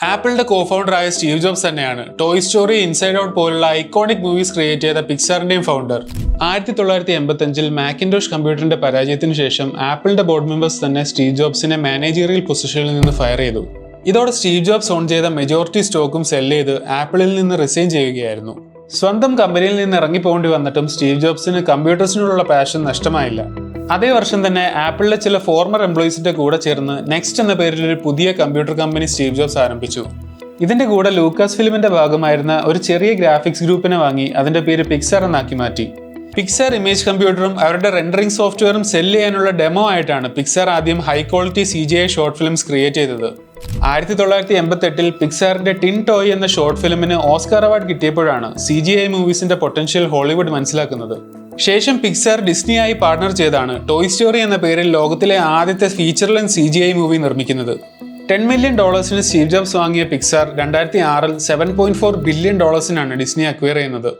ആപ്പിളിന്റെ കോഫൗണ്ടറായ Steve jobs തന്നെയാണ് toy story, inside out പോലുള്ള ഐക്കോണിക് മൂവീസ് ക്രിയേറ്റ് ചെയ്ത പിക്സാറിന്റെയും ഫൗണ്ടർ. 1985 മാക്കിൻടോഷ് കമ്പ്യൂട്ടറിന്റെ പരാജയത്തിന് ശേഷം ആപ്പിളിന്റെ ബോർഡ് മെമ്പേഴ്സ് തന്നെ സ്റ്റീവ് ജോബ്സിനെ മാനേജീരിയൽ പൊസിഷനിൽ നിന്ന് ഫയർ ചെയ്തു. ഇതോടെ സ്റ്റീവ് ജോബ്സ് ഓൺ ചെയ്ത മെജോറിറ്റി സ്റ്റോക്കും സെൽ ചെയ്ത് ആപ്പിളിൽ നിന്ന് റിസൈൻ ചെയ്യുകയായിരുന്നു. സ്വന്തം കമ്പനിയിൽ നിന്ന് ഇറങ്ങിപ്പോകേണ്ടി വന്നിട്ടും സ്റ്റീവ് ജോബ്സിന് കമ്പ്യൂട്ടേഴ്സിനോടുള്ള പാഷൻ നഷ്ടമായില്ല. അതേ വർഷം തന്നെ ആപ്പിളിലെ ചില ഫോർമർ എംപ്ലോയീസിന്റെ കൂടെ ചേർന്ന് നെക്സ്റ്റ് എന്ന പേരിൽ ഒരു പുതിയ കമ്പ്യൂട്ടർ കമ്പനി സ്റ്റീവ് ജോബ്സ് ആരംഭിച്ചു. ഇതിന്റെ കൂടെ ലൂക്കാസ് ഫിലിമിന്റെ ഭാഗമായിരുന്ന ഒരു ചെറിയ ഗ്രാഫിക്സ് ഗ്രൂപ്പിനെ വാങ്ങി അതിന്റെ പേര് പിക്സാർ എന്നാക്കി മാറ്റി. പിക്സാർ ഇമേജ് കമ്പ്യൂട്ടറും അവരുടെ റെൻഡറിംഗ് സോഫ്റ്റ്വെയറും സെല് ചെയ്യാനുള്ള ഡെമോ ആയിട്ടാണ് പിക്സാർ ആദ്യം high quality CGI short films create ചെയ്തത്. 1988 പിക്സാറിന്റെ ടിൻ ടോയ് എന്ന ഷോർട്ട് ഫിലിമിന് ഓസ്കാർ അവാർഡ് കിട്ടിയപ്പോഴാണ് CGI മൂവീസിന്റെ പൊട്ടൻഷ്യൽ ഹോളിവുഡ് മനസ്സിലാക്കുന്നത്. ശേഷം പിക്സാർ ഡിസ്നിയായി പാർട്ണർ ചെയ്താണ് ടോയ് സ്റ്റോറി എന്ന പേരിൽ ലോകത്തിലെ ആദ്യത്തെ ഫീച്ചർ ലെങ്ത് CGI മൂവി നിർമ്മിക്കുന്നത്. $10 മില്യൺ സ്റ്റീവ് ജോബ്സ് വാങ്ങിയ പിക്സാർ 2006 $7.4 ബില്യൺ ഡിസ്നി അക്വയർ ചെയ്യുന്നത്.